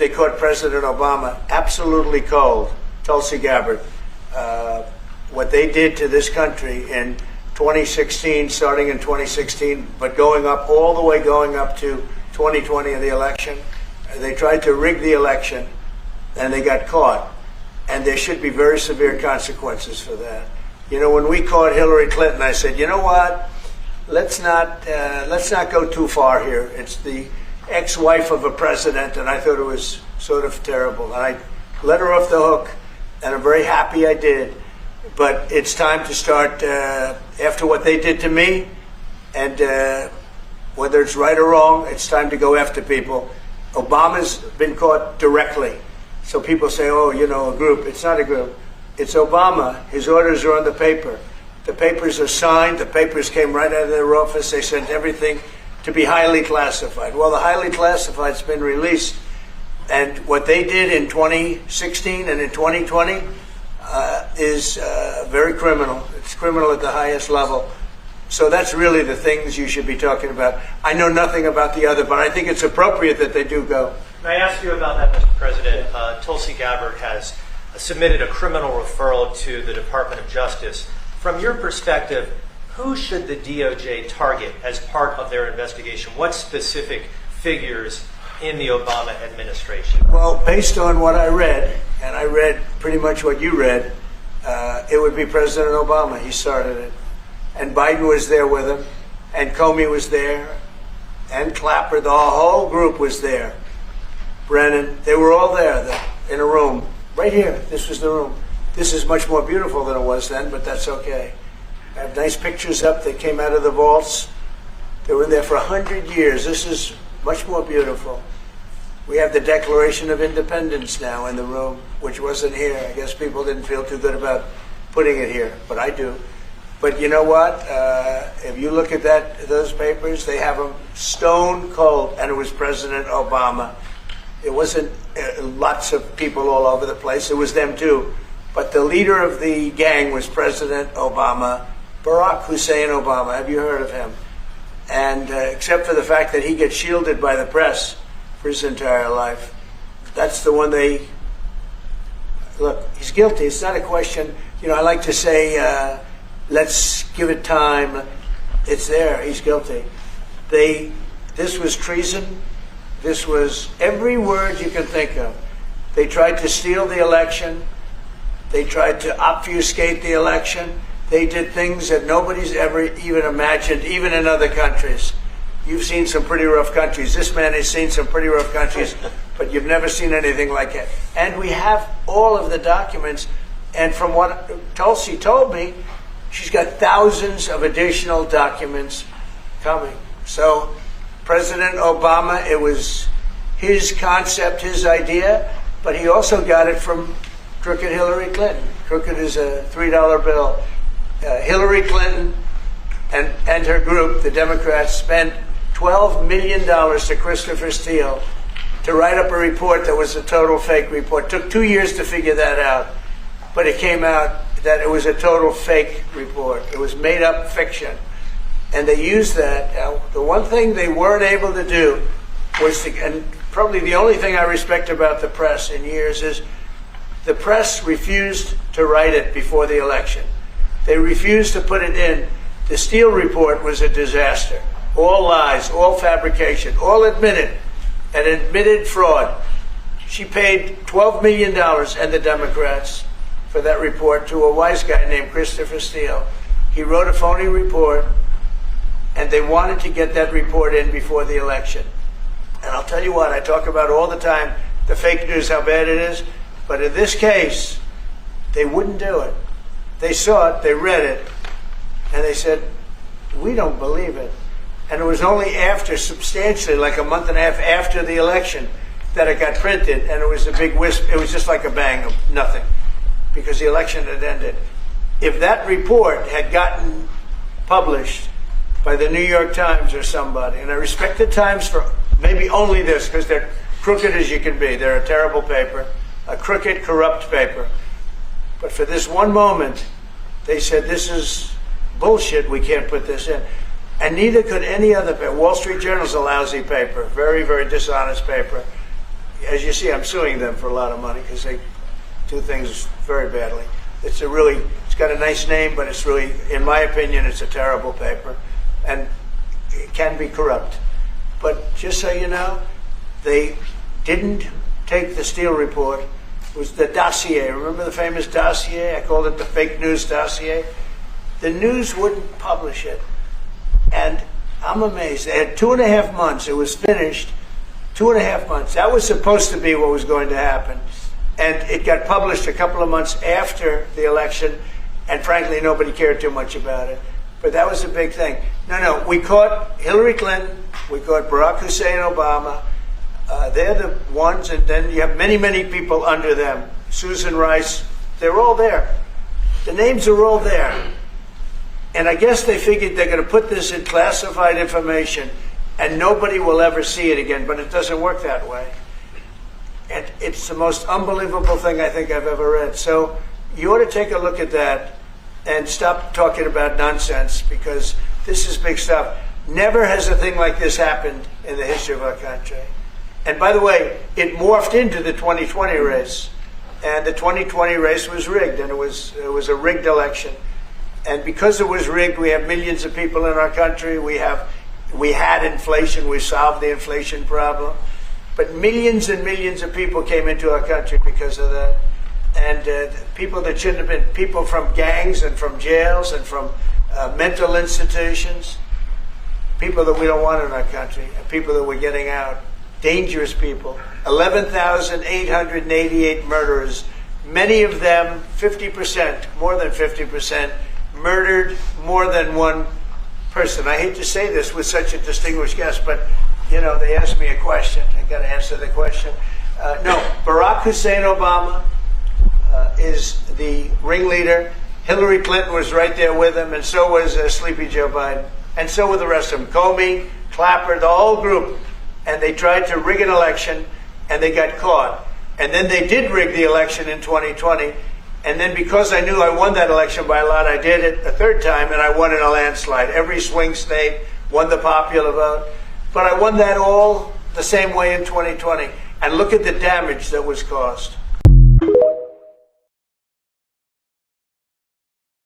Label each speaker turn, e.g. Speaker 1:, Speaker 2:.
Speaker 1: they caught President Obama absolutely cold, Tulsi Gabbard. What they did to this country in 2016, starting in 2016, but going up all the way going up to 2020 in the election. They tried to rig the election, and they got caught. And there should be very severe consequences for that. You know, when we caught Hillary Clinton, I said, you know what? Let's not go too far here. It's the ex-wife of a president, and I thought it was sort of terrible. And I let her off the hook, and I'm very happy I did. But it's time to start, after what they did to me, and whether it's right or wrong, it's time to go after people. Obama's been caught directly. So people say, oh, you know, a group. It's not a group. It's Obama. His orders are on the paper. The papers are signed. The papers came right out of their office. They sent everything to be highly classified. Well, the highly classified's been released. And what they did in 2016 and in 2020 is very criminal. It's criminal at the highest level. So that's really the things you should be talking about. I know nothing about the other, but I think it's appropriate that they do go.
Speaker 2: Can I ask you about that, Mr. President? Tulsi Gabbard has submitted a criminal referral to the Department of Justice. From your perspective, who should the DOJ target as part of their investigation? What specific figures in the Obama administration?
Speaker 1: Well, based on what I read, and I read pretty much what you read, it would be President Obama. He started it. And Biden was there with him, and Comey was there, and Clapper. The whole group was there. Brennan, they were all there in a room. Right here, this was the room. This is much more beautiful than it was then, but that's okay. I have nice pictures up that came out of the vaults. They were there for 100 years. This is much more beautiful. We have the Declaration of Independence now in the room, which wasn't here. I guess people didn't feel too good about putting it here, but I do. But you know what? If you look at those papers, they have them stone cold, and it was President Obama. It wasn't lots of people all over the place. It was them too. But the leader of the gang was President Obama, Barack Hussein Obama. Have you heard of him? And except for the fact that he gets shielded by the press for his entire life, that's the one they... Look, he's guilty. It's not a question... You know, I like to say, let's give it time. It's there. He's guilty. This was treason. This was every word you can think of. They tried to steal the election. They tried to obfuscate the election. They did things that nobody's ever even imagined, even in other countries. You've seen some pretty rough countries. This man has seen some pretty rough countries, but you've never seen anything like it. And we have all of the documents. And from what Tulsi told me, she's got thousands of additional documents coming. So President Obama, it was his concept, his idea, but he also got it from crooked Hillary Clinton. Crooked is a $3 bill. Hillary Clinton and her group, the Democrats, spent $12 million to Christopher Steele to write up a report that was a total fake report. Took 2 years to figure that out, but it came out that it was a total fake report. It was made up fiction. And they used that. The one thing they weren't able to do was and probably the only thing I respect about the press in years is the press refused to write it before the election. They refused to put it in. The Steele report was a disaster. All lies, all fabrication, all admitted, and admitted fraud. She paid $12 million, and the Democrats, for that report to a wise guy named Christopher Steele. He wrote a phony report, and they wanted to get that report in before the election. And I'll tell you what, I talk about all the time, the fake news, how bad it is. But in this case, they wouldn't do it. They saw it, they read it, and they said, we don't believe it. And it was only after, substantially, like a month and a half after the election, that it got printed, and it was a big wisp. It was just like a bang of nothing, because the election had ended. If that report had gotten published by the New York Times or somebody, and I respect the Times for maybe only this, because they're crooked as you can be. They're a terrible paper, a crooked, corrupt paper. But for this one moment, they said, this is bullshit, we can't put this in. And neither could any other paper. Wall Street Journal's a lousy paper, very, very dishonest paper. as you see, I'm suing them for a lot of money because they do things very badly. It's got a nice name, but it's really, in my opinion, it's a terrible paper, and it can be corrupt. But just so you know, they didn't take the Steele report. It was the dossier. Remember the famous dossier? I called it the fake news dossier. The news wouldn't publish it, and I'm amazed. They had 2.5 months. It was finished. 2.5 months. That was supposed to be what was going to happen. And it got published a couple of months after the election, and frankly, nobody cared too much about it. But that was a big thing. No, we caught Hillary Clinton, we caught Barack Hussein Obama. They're the ones, and then you have many, many people under them. Susan Rice, they're all there. The names are all there. And I guess they figured they're going to put this in classified information, and nobody will ever see it again, but it doesn't work that way. And it's the most unbelievable thing I think I've ever read. So you ought to take a look at that and stop talking about nonsense, because this is big stuff. Never has a thing like this happened in the history of our country. And by the way, it morphed into the 2020 race. And the 2020 race was rigged, and it was a rigged election. And because it was rigged, we have millions of people in our country. We had inflation. We solved the inflation problem. But millions and millions of people came into our country because of that. And people that shouldn't have been, people from gangs and from jails and from mental institutions, people that we don't want in our country, people that we're getting out, dangerous people. 11,888 murderers, many of them 50%, more than 50%, murdered more than one person. I hate to say this with such a distinguished guest, but you know, they asked me a question. I got to answer the question. No, Barack Hussein Obama is the ringleader. Hillary Clinton was right there with him, and so was Sleepy Joe Biden, and so were the rest of them. Comey, Clapper, the whole group. And they tried to rig an election, and they got caught. And then they did rig the election in 2020. And then because I knew I won that election by a lot, I did it a third time, and I won in a landslide. Every swing state won the popular vote. But I won that all the same way in 2020. And look at the damage that was caused.